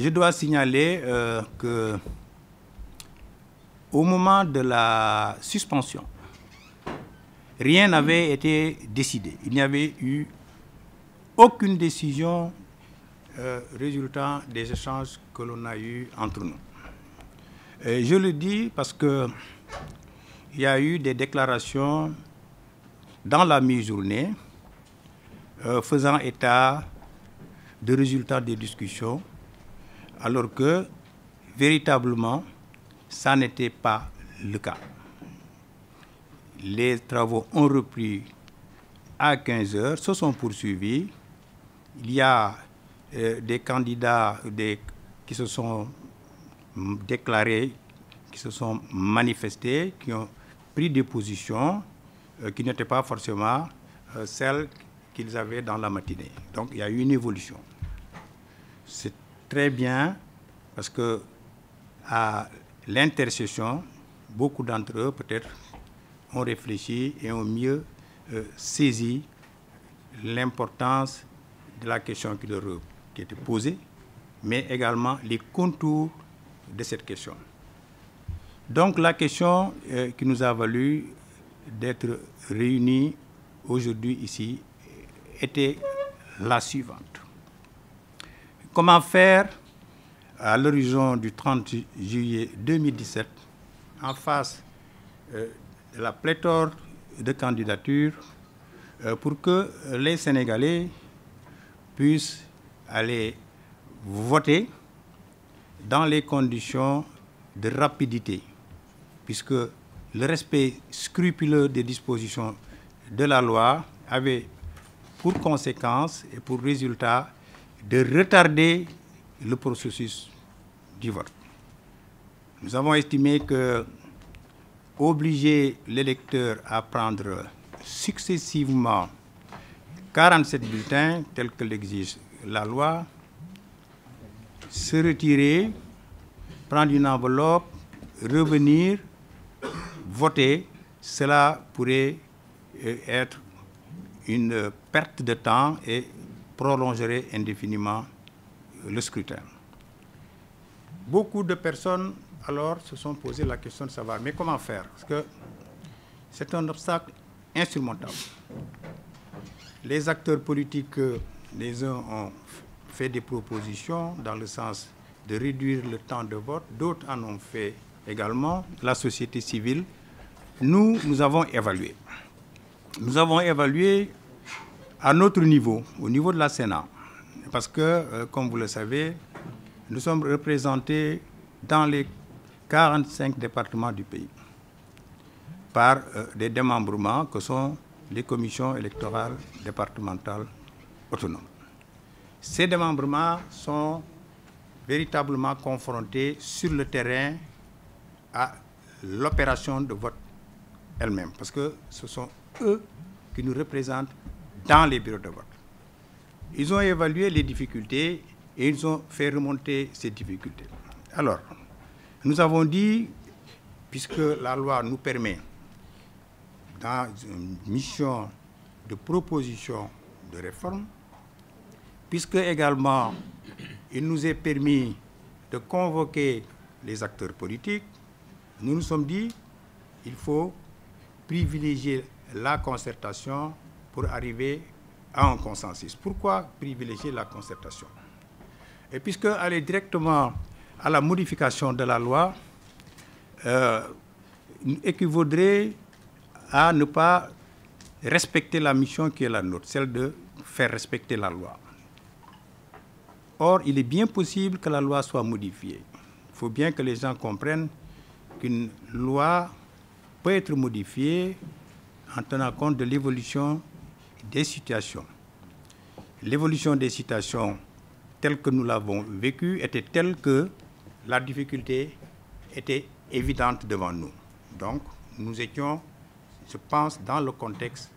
je dois signaler que au moment de la suspension, rien n'avait été décidé. Il n'y avait eu aucune décision résultant des échanges que l'on a eus entre nous. Et je le dis parce qu'il y a eu des déclarations dans la mi-journée faisant état de résultats des discussions, alors que véritablement, ça n'était pas le cas. Les travaux ont repris à 15 heures, se sont poursuivis. Il y a des candidats qui se sont déclarés, qui se sont manifestés, qui ont pris des positions qui n'étaient pas forcément celles qu'ils avaient dans la matinée. Donc il y a eu une évolution. C'est très bien parce que à l'intercession, beaucoup d'entre eux peut-être ont réfléchi et ont mieux saisi l'importance de la question qui était posée, mais également les contours de cette question. Donc la question qui nous a valu d'être réunis aujourd'hui ici était la suivante. Comment faire à l'horizon du 30 juillet 2017, en face de la pléthore de candidatures, pour que les Sénégalais puissent aller voter dans les conditions de rapidité, puisque le respect scrupuleux des dispositions de la loi avait pour conséquence et pour résultat de retarder le processus du vote. Nous avons estimé que obliger l'électeur à prendre successivement 47 bulletins, tels que l'exige la loi, se retirer, prendre une enveloppe, revenir, voter, cela pourrait être une perte de temps et prolongerait indéfiniment le scrutin. Beaucoup de personnes alors se sont posé la question de savoir, mais comment faire? Parce que c'est un obstacle insurmontable. Les acteurs politiques, les uns ont fait des propositions dans le sens de réduire le temps de vote, d'autres en ont fait également, la société civile. Nous avons évalué. Nous avons évalué à notre niveau, au niveau de la Sénat, parce que, comme vous le savez, nous sommes représentés dans les 45 départements du pays par des démembrements que sont les commissions électorales départementales autonomes. Ces démembrements sont véritablement confrontés sur le terrain à l'opération de vote elle-même, parce que ce sont eux qui nous représentent dans les bureaux de vote. Ils ont évalué les difficultés et ils ont fait remonter ces difficultés. Alors, nous avons dit, puisque la loi nous permet, dans une mission de proposition de réforme, puisque également il nous est permis de convoquer les acteurs politiques, nous nous sommes dit qu'il faut privilégier la concertation pour arriver à un consensus. Pourquoi privilégier la concertation? Et puisque aller directement à la modification de la loi équivaudrait à ne pas respecter la mission qui est la nôtre, celle de faire respecter la loi. Or, il est bien possible que la loi soit modifiée. Il faut bien que les gens comprennent qu'une loi peut être modifiée en tenant compte de l'évolution des situations. L'évolution des situations telle que nous l'avons vécue était telle que la difficulté était évidente devant nous. Donc, nous étions, je pense, dans le contexte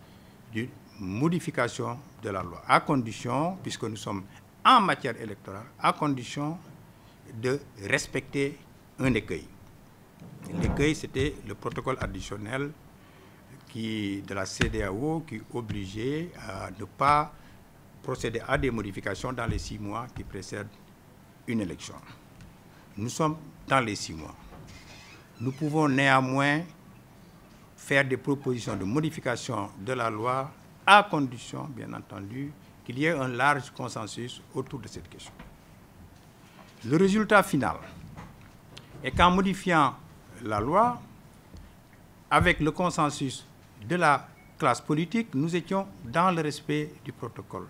d'une modification de la loi, à condition, puisque nous sommes en matière électorale, à condition de respecter un écueil. L'écueil, c'était le protocole additionnel de la CEDEAO qui obligeait à ne pas procéder à des modifications dans les 6 mois qui précèdent une élection. Nous sommes dans les 6 mois. Nous pouvons néanmoins faire des propositions de modification de la loi à condition, bien entendu, qu'il y ait un large consensus autour de cette question. Le résultat final est qu'en modifiant la loi, avec le consensus de la classe politique, nous étions dans le respect du protocole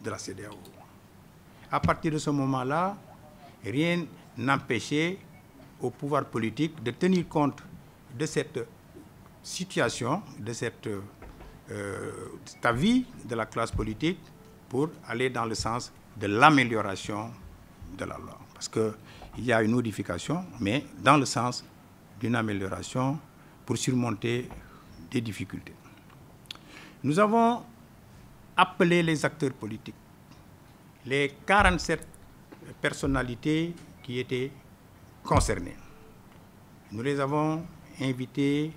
de la CEDEAO. À partir de ce moment-là, rien n'empêchait au pouvoir politique de tenir compte de cette situation, de cet avis de la classe politique pour aller dans le sens de l'amélioration de la loi. Parce qu'il y a une modification, mais dans le sens d'une amélioration pour surmonter des difficultés. Nous avons appelé les acteurs politiques, les 47 personnalités qui étaient concernées. Nous les avons invités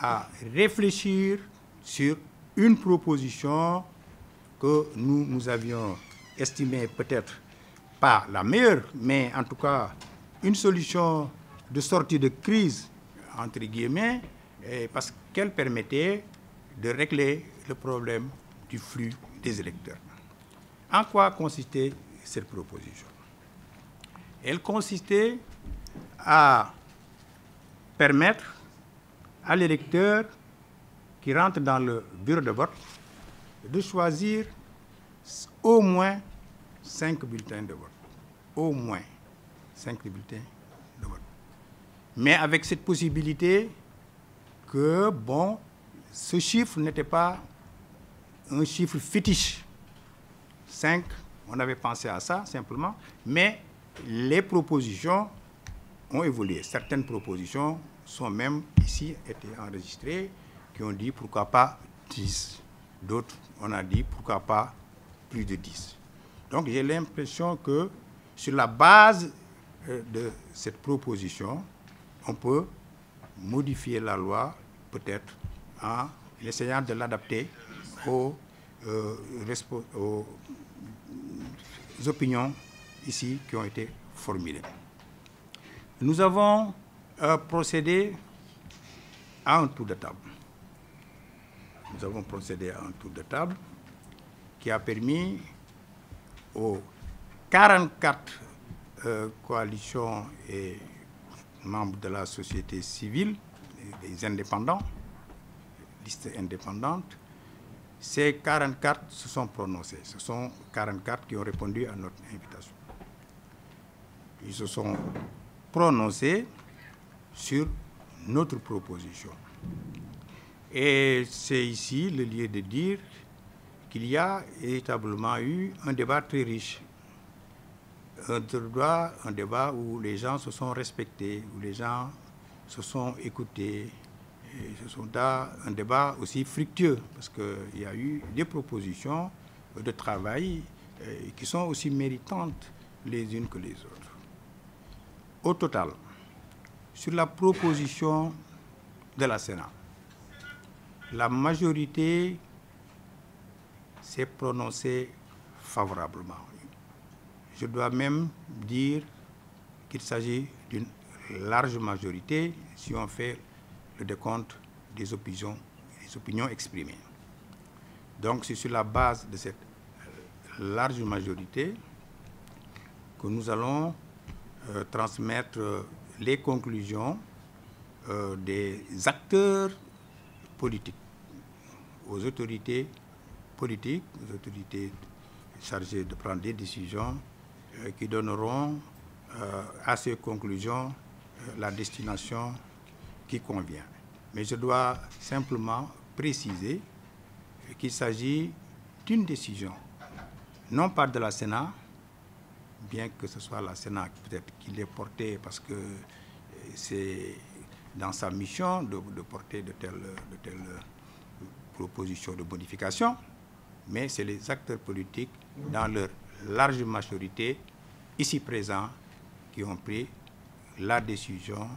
à réfléchir sur une proposition que nous avions estimée peut-être pas la meilleure, mais en tout cas une solution de sortie de crise, entre guillemets, parce qu'elle permettait de régler le problème du flux des électeurs. En quoi consistait cette proposition? Elle consistait à permettre à l'électeur qui rentre dans le bureau de vote de choisir au moins 5 bulletins de vote. Au moins 5 bulletins de vote. Mais avec cette possibilité que, bon, ce chiffre n'était pas un chiffre fétiche. 5, on avait pensé à ça simplement, mais les propositions ont évolué. Certaines propositions sont même ici été enregistrées, qui ont dit pourquoi pas 10. D'autres, on a dit pourquoi pas plus de 10. Donc j'ai l'impression que sur la base de cette proposition, on peut modifier la loi peut-être en essayant de l'adapter aux opinions ici qui ont été formulées. Nous avons procédé à un tour de table. Nous avons procédé à un tour de table qui a permis aux 44 coalitions et membres de la société civile, des indépendants, listes indépendantes, ces 44 se sont prononcés. Ce sont 44 qui ont répondu à notre invitation. Ils se sont prononcés sur notre proposition. Et c'est ici le lieu de dire qu'il y a véritablement eu un débat très riche. Un débat où les gens se sont respectés, où les gens se sont écoutés. Et ce sont un débat aussi fructueux, parce qu'il y a eu des propositions de travail qui sont aussi méritantes les unes que les autres. Au total, sur la proposition de la Sénat, la majorité s'est prononcée favorablement. Je dois même dire qu'il s'agit d'une large majorité si on fait le décompte des opinions exprimées. Donc c'est sur la base de cette large majorité que nous allons transmettre les conclusions des acteurs politiques aux autorités politiques, aux autorités chargées de prendre des décisions qui donneront à ces conclusions la destination qui convient. Mais je dois simplement préciser qu'il s'agit d'une décision, non pas de la Sénat, bien que ce soit la Sénat peut-être qui l'ait portée parce que c'est dans sa mission de porter de telles propositions de modification, mais c'est les acteurs politiques, dans leur large majorité, ici présents, qui ont pris la décision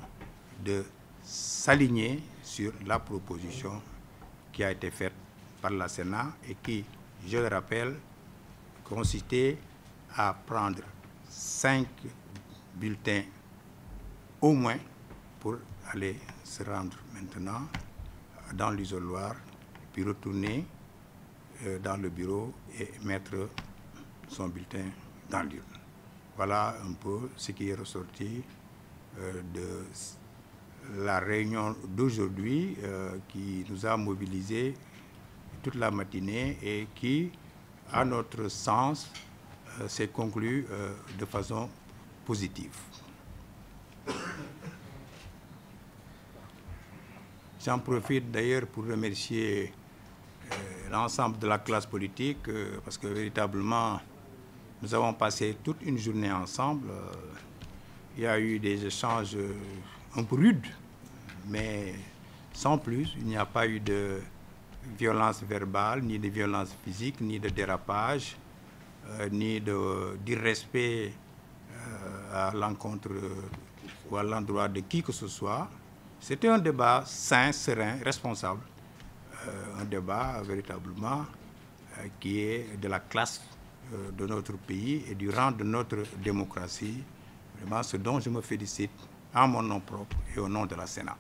de s'aligner sur la proposition qui a été faite par la Sénat et qui, je le rappelle, consistait à prendre 5 bulletins au moins pour aller se rendre maintenant dans l'isoloir, puis retourner dans le bureau et mettre son bulletin dans l'urne. Voilà un peu ce qui est ressorti de la réunion d'aujourd'hui qui nous a mobilisés toute la matinée et qui, à notre sens, s'est conclue de façon positive. J'en profite d'ailleurs pour remercier l'ensemble de la classe politique parce que véritablement, nous avons passé toute une journée ensemble. Il y a eu des échanges un peu rudes, mais sans plus. Il n'y a pas eu de violence verbale, ni de violence physique, ni de dérapage, ni d'irrespect à l'encontre ou à l'endroit de qui que ce soit. C'était un débat sain, serein, responsable. Un débat véritablement qui est de la classe de notre pays et du rang de notre démocratie. Vraiment ce dont je me félicite en mon nom propre et au nom de la Sénat.